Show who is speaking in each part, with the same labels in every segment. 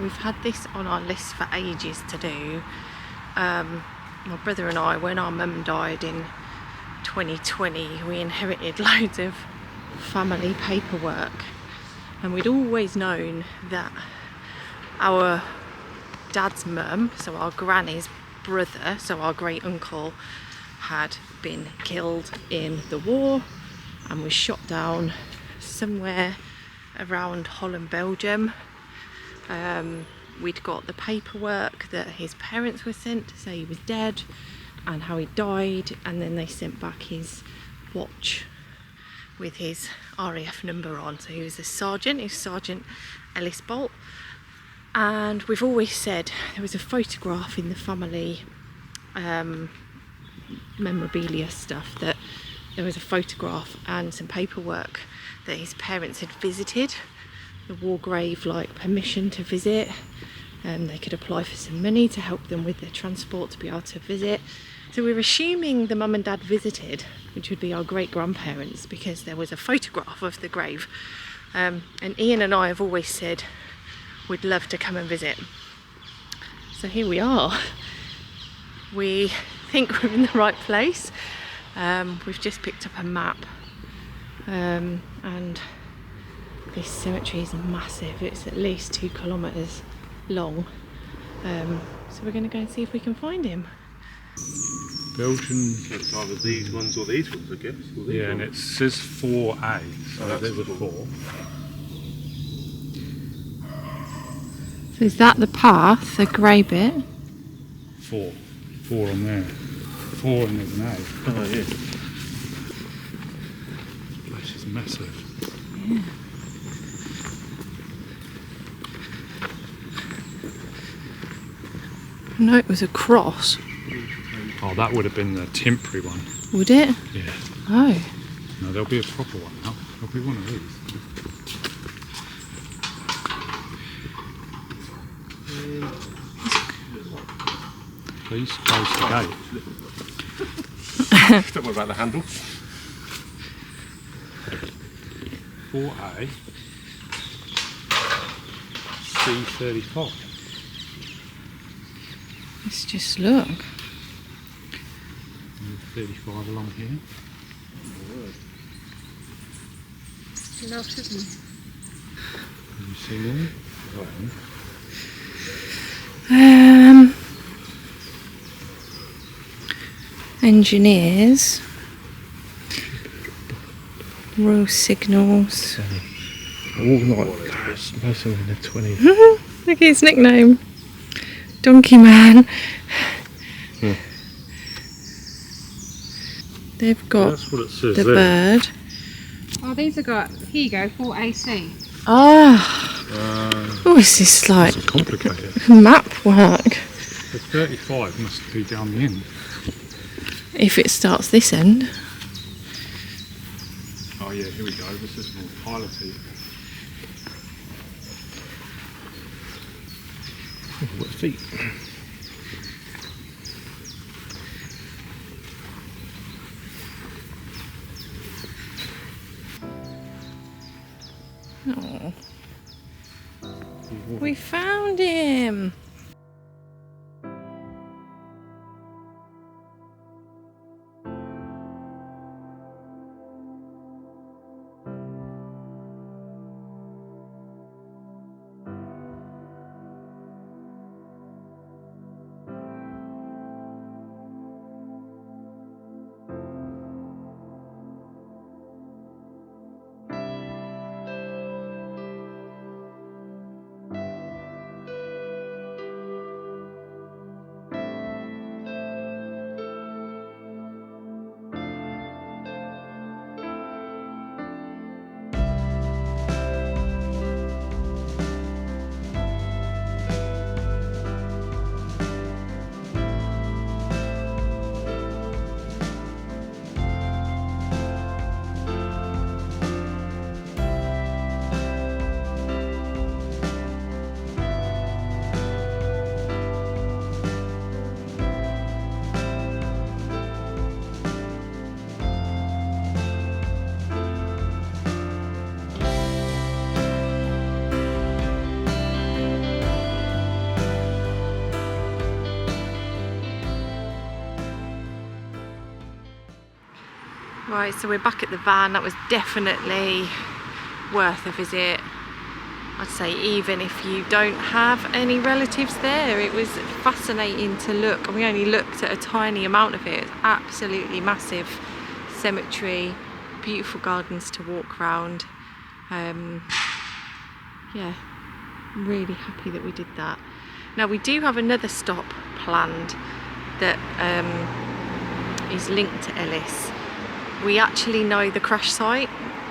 Speaker 1: we've had this on our list for ages to do. My brother and I, when our mum died in 2020, we inherited loads of family paperwork, and we'd always known that our dad's mum, so our granny's brother, so our great uncle, had been killed in the war and was shot down somewhere around Holland, Belgium. We'd got the paperwork that his parents were sent to say he was dead and how he died, and then they sent back his watch with his RAF number on. So he was a sergeant, he was Sergeant Ellis Bolt. And we've always said there was a photograph in the family memorabilia stuff, that there was a photograph and some paperwork that his parents had visited the war grave, like permission to visit, and they could apply for some money to help them with their transport to be able to visit. So we're assuming the mum and dad visited, which would be our great grandparents, because there was a photograph of the grave. And Ian and I have always said we'd love to come and visit. So here we are. We think we're in the right place. We've just picked up a map, and this cemetery is massive. It's at least 2 kilometres long. So we're going to go and see if we can find him.
Speaker 2: Belgian.
Speaker 3: It's either these ones or these ones, I guess.
Speaker 2: Yeah, and it says 4A, so there's a 4.
Speaker 1: So is that the path, the grey bit?
Speaker 2: 4 on there. 4 and there's an A.
Speaker 3: Oh, yeah.
Speaker 2: This is massive.
Speaker 1: Yeah. No, it was a cross.
Speaker 2: Oh, that would have been the temporary one.
Speaker 1: Would it?
Speaker 2: Yeah.
Speaker 1: Oh.
Speaker 2: No, there'll be a proper one now. There'll be one of these. Please close the gate.
Speaker 3: Don't worry about the handle.
Speaker 2: 4A C35.
Speaker 1: Let's just look.
Speaker 2: 35 along here.
Speaker 1: Enough, isn't it?
Speaker 2: Have you seen one?
Speaker 1: Engineers, Royal Signals.
Speaker 3: All like most of them in the 20s.
Speaker 1: Look at his nickname, Donkey Man.
Speaker 3: Yeah.
Speaker 1: They've got
Speaker 2: That's what it says
Speaker 1: the
Speaker 2: there.
Speaker 1: bird.
Speaker 4: Oh, these have got, here you go, 4AC.
Speaker 1: Ah, oh, this is like
Speaker 2: It's complicated.
Speaker 1: map work.
Speaker 2: The 35 must be down the end.
Speaker 1: If it starts this end.
Speaker 2: Oh yeah, here we go. This is more piloty.
Speaker 3: What feet?
Speaker 1: Oh, we found him. Right, so we're back at the van. That was definitely worth a visit. I'd say even if you don't have any relatives there, it was fascinating to look, and we only looked at a tiny amount of it. It's absolutely massive cemetery, beautiful gardens to walk around. Yeah, really happy that we did that. Now we do have another stop planned that is linked to Ellis. We actually know the crash site,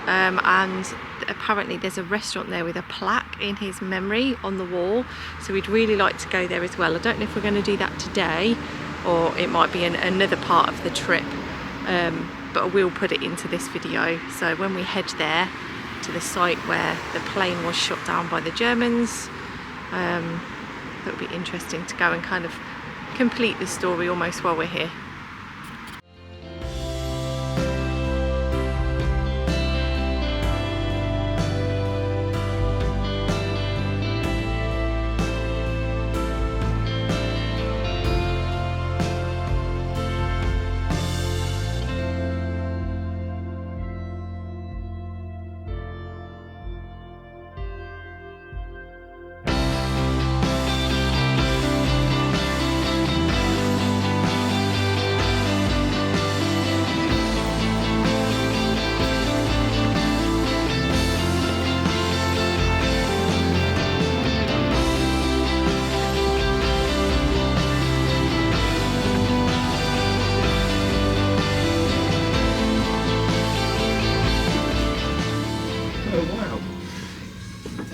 Speaker 1: and apparently there's a restaurant there with a plaque in his memory on the wall, so we'd really like to go there as well. I don't know if we're going to do that today or it might be another part of the trip, but I will put it into this video. So when we head there to the site where the plane was shot down by the Germans, it'll be interesting to go and kind of complete the story almost while we're here.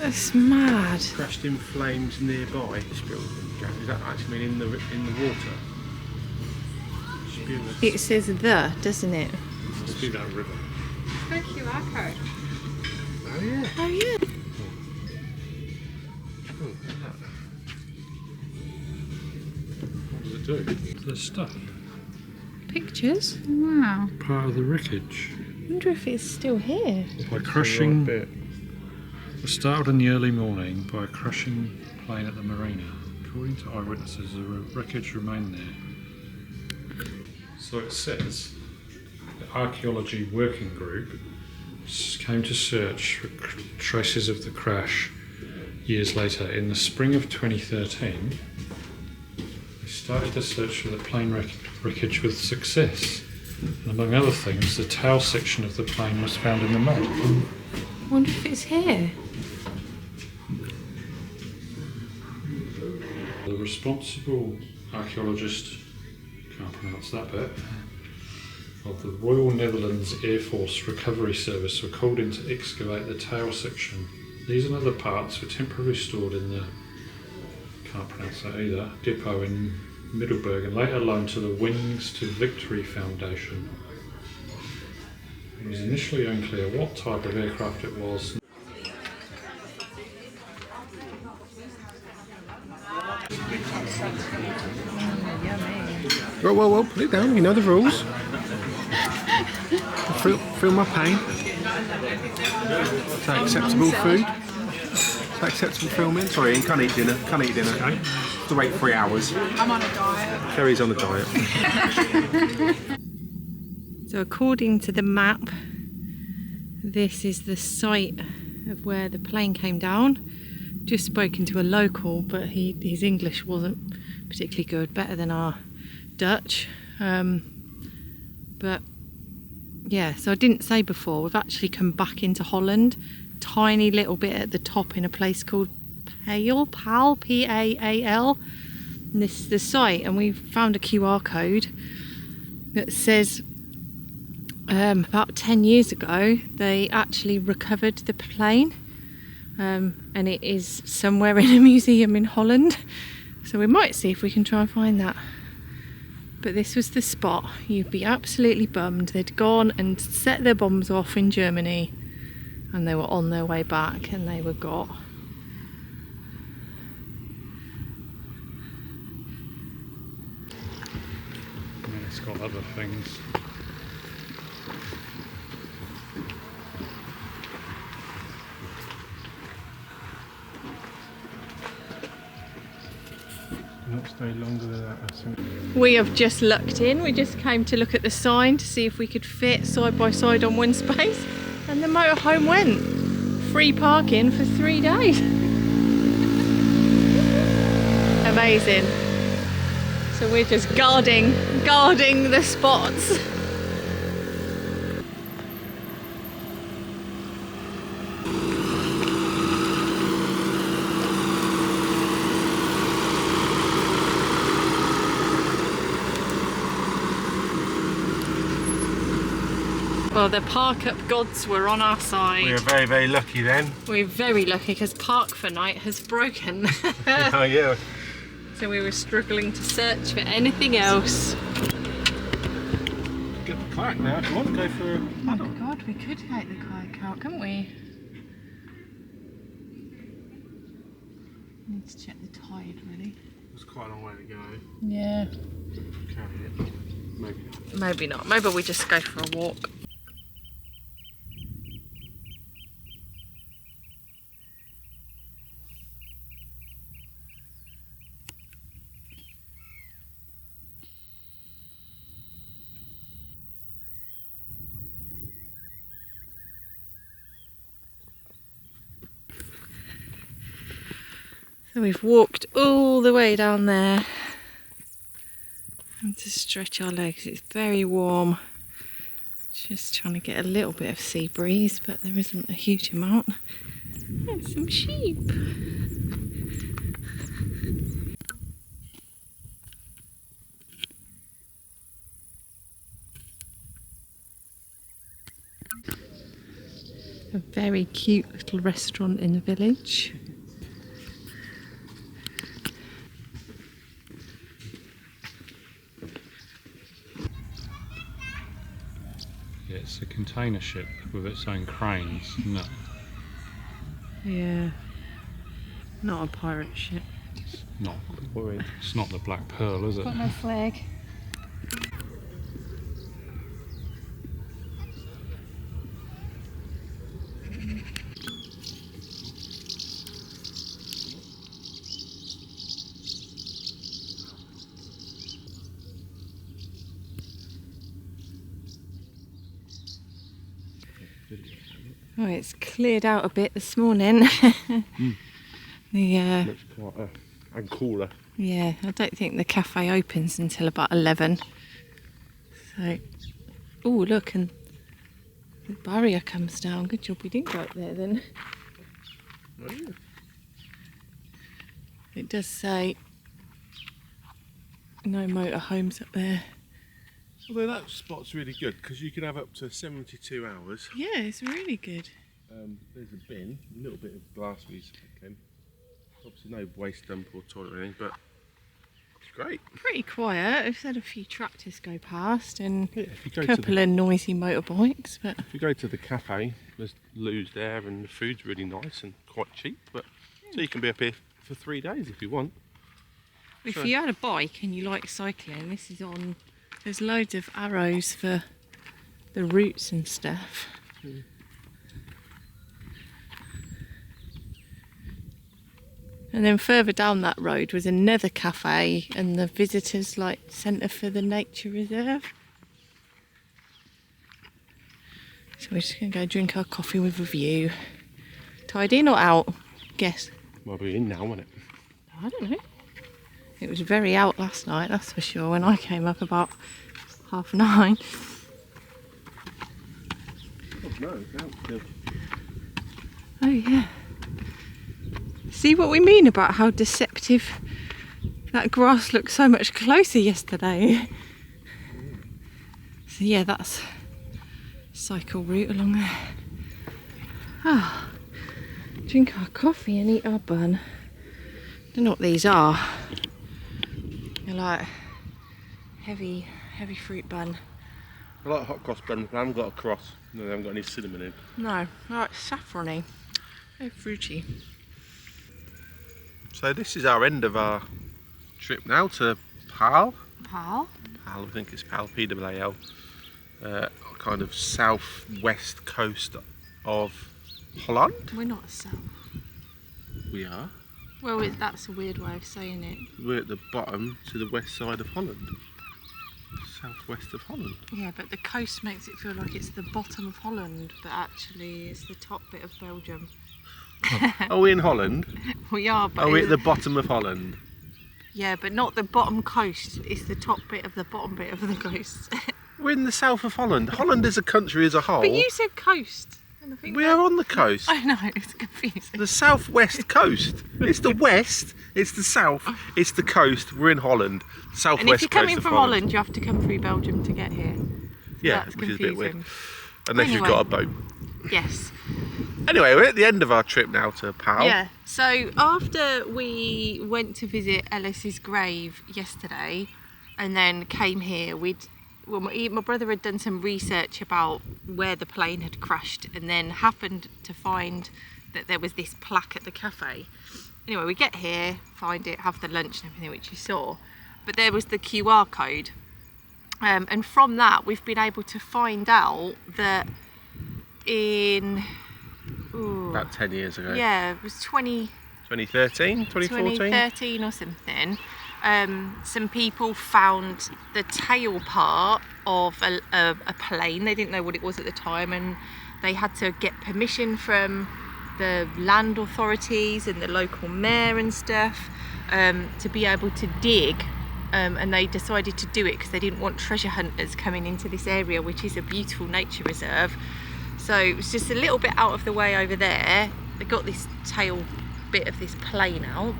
Speaker 1: That's mad.
Speaker 3: Crashed in flames nearby. Does that actually mean in the water?
Speaker 1: It says the, doesn't it?
Speaker 2: Must be that river.
Speaker 4: Got a QR code.
Speaker 3: Oh yeah.
Speaker 1: Oh yeah.
Speaker 2: What does it do? There's stuff.
Speaker 1: Pictures?
Speaker 4: Wow.
Speaker 2: Part of the wreckage.
Speaker 1: I wonder if it's still here.
Speaker 2: By crushing. It started in the early morning by a crushing plane at the marina. According to eyewitnesses, the wreckage remained there. So it says the archaeology working group came to search for traces of the crash years later. In the spring of 2013, they started to search for the plane wreckage with success. And among other things, the tail section of the plane was found in the mud.
Speaker 1: I wonder if it's here.
Speaker 2: The responsible archaeologist, can't pronounce that bit, of the Royal Netherlands Air Force Recovery Service were called in to excavate the tail section. These and other parts were temporarily stored in the, can't pronounce that either, depot in Middelburg and later loaned to the Wings to Victory Foundation. It was initially unclear what type of aircraft it was.
Speaker 3: Well, put it down, you know the rules. Feel my pain. Is that acceptable food? Is that acceptable filming? Sorry, you can't eat dinner. Okay. Have to wait 3 hours.
Speaker 4: I'm on a diet.
Speaker 3: Kerry's on a diet.
Speaker 1: So according to the map, this is the site of where the plane came down. Just spoken to a local, but his English wasn't particularly good, better than our Dutch. But yeah, so I didn't say before, we've actually come back into Holland, tiny little bit at the top in a place called Paal, P-A-A-L. And this is the site, and we found a QR code that says about 10 years ago they actually recovered the plane, and it is somewhere in a museum in Holland, so we might see if we can try and find that. But this was the spot. You'd be absolutely bummed. They'd gone and set their bombs off in Germany and they were on their way back and they were got.
Speaker 2: And it's got other things.
Speaker 3: Not stay longer than that, I think.
Speaker 1: We have just lucked in. We just came to look at the sign to see if we could fit side by side on one space, and the motorhome went. Free parking for 3 days. Amazing. So we're just guarding the spots. Well, the park up gods were on our side.
Speaker 3: We were very, very lucky then.
Speaker 1: We're very lucky because Park for Night has broken.
Speaker 3: Oh yeah.
Speaker 1: So we were struggling to search for anything else.
Speaker 3: Get the kayak now if you want to go for a
Speaker 1: Oh my god, we could take the kayak out, couldn't we? Need to check the tide, really.
Speaker 3: It's quite a long way to go.
Speaker 1: Yeah.
Speaker 3: Carry it. Maybe not.
Speaker 1: Maybe not. Maybe we just go for a walk. So we've walked all the way down there and to stretch our legs. It's very warm. Just trying to get a little bit of sea breeze, but there isn't a huge amount. There's some sheep. A very cute little restaurant in the village.
Speaker 2: It's a container ship with its own cranes, isn't it?
Speaker 1: Yeah. Not a pirate ship.
Speaker 2: It's not the Black Pearl, is it?
Speaker 1: Got no flag. Oh, it's cleared out a bit this morning.
Speaker 3: Looks quite and cooler.
Speaker 1: Yeah, I don't think the cafe opens until about 11. So, oh look, and the barrier comes down. Good job we didn't go up there then.
Speaker 3: Oh, yeah.
Speaker 1: It does say no motorhomes up there.
Speaker 3: Although that spot's really good because you can have up to 72 hours.
Speaker 1: Yeah, it's really good.
Speaker 3: There's a bin, a little bit of glass we used to pick in. Obviously no waste dump or toilet or anything, but it's great.
Speaker 1: Pretty quiet. I've had a few tractors go past and
Speaker 3: Yeah, if you go
Speaker 1: a couple of noisy motorbikes, but
Speaker 3: if you go to the cafe, there's loos there and the food's really nice and quite cheap. But so you can be up here for 3 days if you want.
Speaker 1: if
Speaker 3: So-
Speaker 1: you had a bike and you like cycling, this is on. There's loads of arrows for the routes and stuff. And then further down that road was another cafe and the visitors centre for the nature reserve. So we're just going to go drink our coffee with a view. Tide in or out? Guess.
Speaker 3: Might be in now, won't it?
Speaker 1: I don't know. It was very out last night, that's for sure, when I came up about 9:30.
Speaker 3: Oh no, it's out still.
Speaker 1: Oh yeah. See what we mean about how deceptive that grass looked so much closer yesterday. So yeah, that's cycle route along there. Ah, drink our coffee and eat our bun. Don't know what these are. They're like heavy fruit bun.
Speaker 3: I like hot cross buns, but I haven't got a cross. No, they haven't got any cinnamon in.
Speaker 1: No, they're like saffrony. Very fruity.
Speaker 3: So this is our end of our trip now to Paal.
Speaker 1: Paal?
Speaker 3: Paal, I think it's Paal, P-A-A-L. Kind of southwest coast of Holland.
Speaker 1: We're not south.
Speaker 3: We are.
Speaker 1: Well, that's a weird way of saying it.
Speaker 3: We're at the bottom to the west side of Holland. Southwest of Holland.
Speaker 1: Yeah, but the coast makes it feel like it's the bottom of Holland, but actually it's the top bit of Belgium.
Speaker 3: Are we in Holland?
Speaker 1: We are, but
Speaker 3: Are we at the bottom of Holland?
Speaker 1: yeah, but not the bottom coast. It's the top bit of the bottom bit of the coast.
Speaker 3: We're in the south of Holland. Holland as a country as a whole.
Speaker 1: But you said coast. And I think
Speaker 3: We are on the coast.
Speaker 1: I know, it's confusing.
Speaker 3: The southwest coast. It's the west, it's the south, it's the coast. We're in Holland. Southwest
Speaker 1: And if you're coming
Speaker 3: coast
Speaker 1: from
Speaker 3: of
Speaker 1: Holland, you have to come through Belgium to get here.
Speaker 3: Yeah,
Speaker 1: That's
Speaker 3: which is a bit weird.
Speaker 1: confusing.
Speaker 3: Unless you've
Speaker 1: Anyway.
Speaker 3: got a boat.
Speaker 1: Yes.
Speaker 3: Anyway, we're at the end of our trip now to Paal.
Speaker 1: Yeah. So after we went to visit Ellis's grave yesterday, and then came here, my brother had done some research about where the plane had crashed, and then happened to find that there was this plaque at the cafe. Anyway, we get here, find it, have the lunch and everything, which you saw, but there was the QR code, and from that we've been able to find out that in
Speaker 3: About 10 years ago.
Speaker 1: yeah, it was
Speaker 3: 2013, 2014?
Speaker 1: 2013 or something. Some people found the tail part of a plane. They didn't know what it was at the time, and they had to get permission from the land authorities and the local mayor and stuff to be able to dig, and they decided to do it because they didn't want treasure hunters coming into this area, which is a beautiful nature reserve. So it was just a little bit out of the way over there. They got this tail bit of this plane out,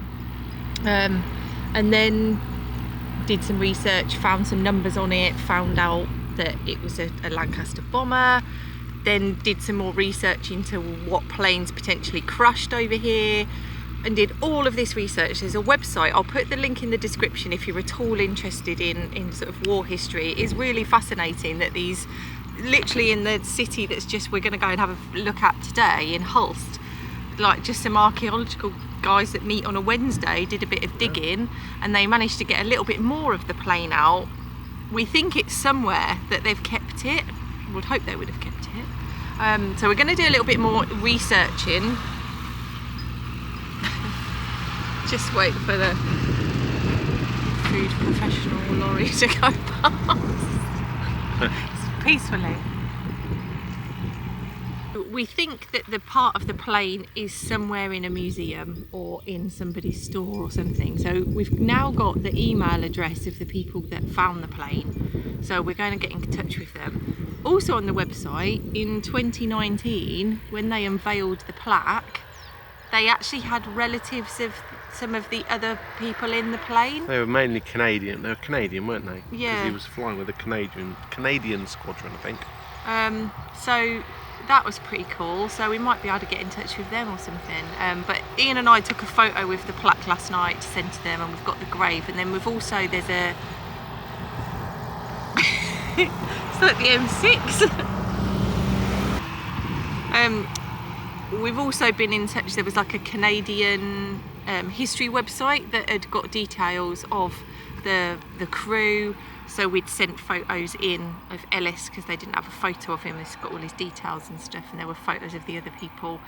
Speaker 1: and then did some research, found some numbers on it, found out that it was a Lancaster bomber, then did some more research into what planes potentially crashed over here, and did all of this research. There's a website, I'll put the link in the description if you're at all interested in sort of war history. It is really fascinating that these, literally in the city that's just we're going to go and have a look at today in Hulst, like just some archaeological guys that meet on a Wednesday did a bit of digging, and they managed to get a little bit more of the plane out. We think it's somewhere that they've kept it. I would hope they would have kept it. So we're going to do a little bit more researching. Just wait for the food professional lorry to go past peacefully. We think that the part of the plane is somewhere in a museum or in somebody's store or something. So we've now got the email address of the people that found the plane. So we're going to get in touch with them. Also on the website, in 2019, when they unveiled the plaque, they actually had relatives of some of the other people in the plane.
Speaker 3: They were mainly Canadian. They were Canadian, weren't they?
Speaker 1: Yeah.
Speaker 3: Because he was flying with a Canadian squadron, I think.
Speaker 1: So that was pretty cool. So we might be able to get in touch with them or something. But Ian and I took a photo with the plaque last night to send to them, and we've got the grave. And then we've also, there's a... it's like the M6. We've also been in touch, there was like a Canadian history website that had got details of the crew. So we'd sent photos in of Ellis because they didn't have a photo of him. It's got all his details and stuff, and there were photos of the other people.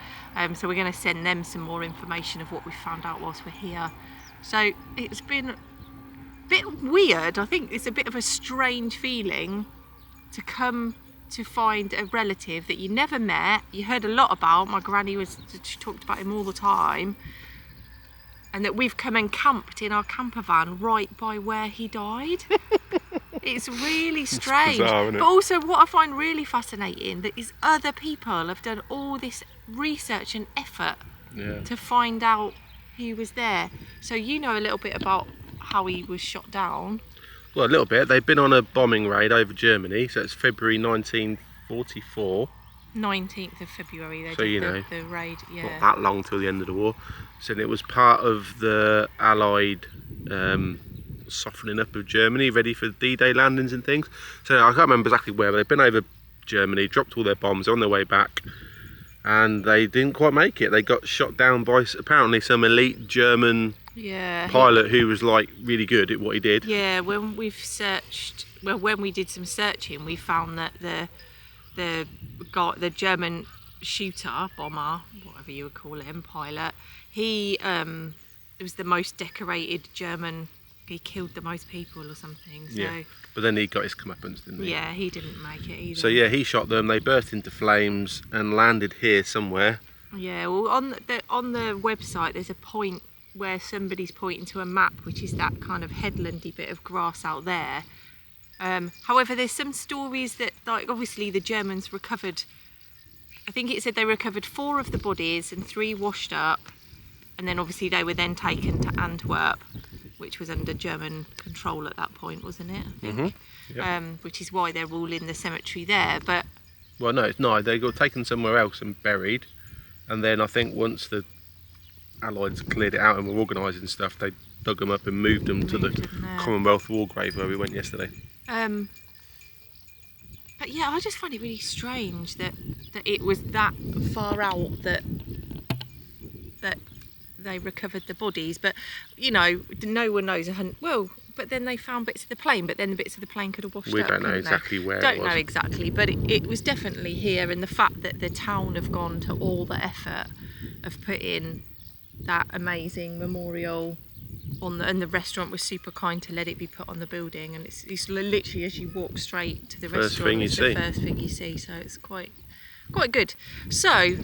Speaker 1: So we're going to send them some more information of what we found out whilst we're here. So it's been a bit weird. I think it's a bit of a strange feeling to come to find a relative that you never met, you heard a lot about. My granny she talked about him all the time, and that we've come and camped in our camper van right by where he died. It's really strange.
Speaker 3: It's bizarre, isn't it?
Speaker 1: But also what I find really fascinating that is other people have done all this research and effort to find out he was there. So you know a little bit about how he was shot down.
Speaker 3: Well, a little bit. They've been on a bombing raid over Germany, so it's February 1944.
Speaker 1: 19th of February they
Speaker 3: So, you know,
Speaker 1: did the raid, yeah.
Speaker 3: Not that long till the end of the war. So it was part of the Allied softening up of Germany, ready for D-Day landings and things. So I can't remember exactly where, but they've been over Germany, dropped all their bombs on their way back, and they didn't quite make it. They got shot down by apparently some elite German pilot who was like really good at what he did.
Speaker 1: Yeah, when we've searched, well, when we did some searching, we found that the German shooter, bomber, whatever you would call him, pilot, he was the most decorated German. He killed the most people or something. So.
Speaker 3: Yeah, but then he got his comeuppance, didn't he?
Speaker 1: Yeah, he didn't make it either.
Speaker 3: So yeah, he shot them. They burst into flames and landed here somewhere.
Speaker 1: Yeah, well, on the website, there's a point where somebody's pointing to a map, which is that kind of headlandy bit of grass out there. However, there's some stories that, like, obviously the Germans recovered. I think it said they recovered 4 of the bodies and 3 washed up, and then obviously they were then taken to Antwerp, which was under German control at that point, wasn't it? I think.
Speaker 3: Yep.
Speaker 1: Which is why they're all in the cemetery there. But
Speaker 3: Well, no, it's not. They got taken somewhere else and buried, and then I think once the Allies cleared it out and were organising stuff, they dug them up and moved them to the Commonwealth War Grave where we went yesterday.
Speaker 1: But yeah, I just find it really strange that it was that far out that they recovered the bodies. But you know, no one knows. Well, but then they found bits of the plane. But then the bits of the plane could have washed up.
Speaker 3: We don't know exactly where it was.
Speaker 1: Don't know exactly, but it was definitely here. And the fact that the town have gone to all the effort of putting that amazing memorial on and the restaurant was super kind to let it be put on the building, and it's literally as you walk straight to the restaurant, it's the first thing you see, so it's quite good. So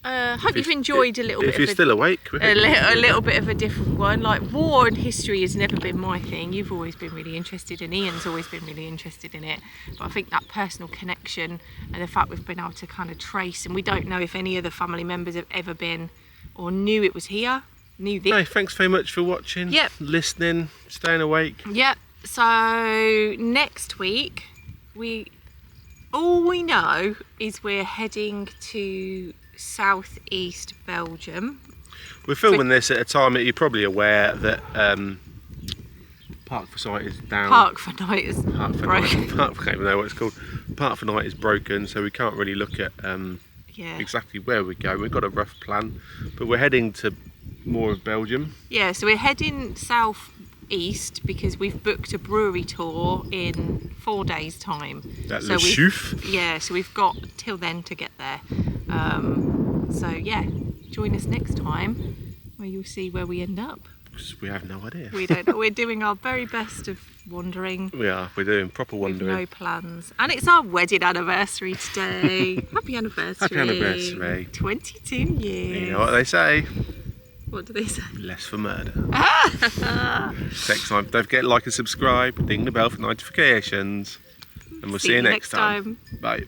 Speaker 1: hope you've enjoyed a little bit.
Speaker 3: If you're still awake,
Speaker 1: a little bit of a different one. Like, war and history has never been my thing. You've always been really interested, and Ian's always been really interested in it. But I think that personal connection and the fact we've been able to kind of trace, and we don't know if any of the family members have ever been or knew it was here. Knew this.
Speaker 3: Hey, thanks very much for watching, listening, staying awake.
Speaker 1: Yep. So next week, all we know is we're heading to southeast Belgium.
Speaker 3: We're filming this at a time that you're probably aware that Park for Sight is down.
Speaker 1: Park for Night is broken.
Speaker 3: I can't even know what it's called. Park for Night is broken, so we can't really look at exactly where we go. We've got a rough plan, but we're heading to more of Belgium. Yeah,
Speaker 1: so we're heading south east because we've booked a brewery tour in 4 days time.
Speaker 3: At Le Chouf.
Speaker 1: Yeah, so we've got till then to get there. So yeah, join us next time where you'll see where we end up.
Speaker 3: Because we have no idea.
Speaker 1: We don't know. We're doing our very best of wandering.
Speaker 3: We are. We're doing proper wandering.
Speaker 1: With no plans. And it's our wedding anniversary today. Happy anniversary.
Speaker 3: Happy anniversary.
Speaker 1: 22 years.
Speaker 3: You know what they say?
Speaker 1: What do they say?
Speaker 3: Less for murder. Next time, don't forget to like and subscribe, ding the bell for notifications, and we'll see you next time. Bye.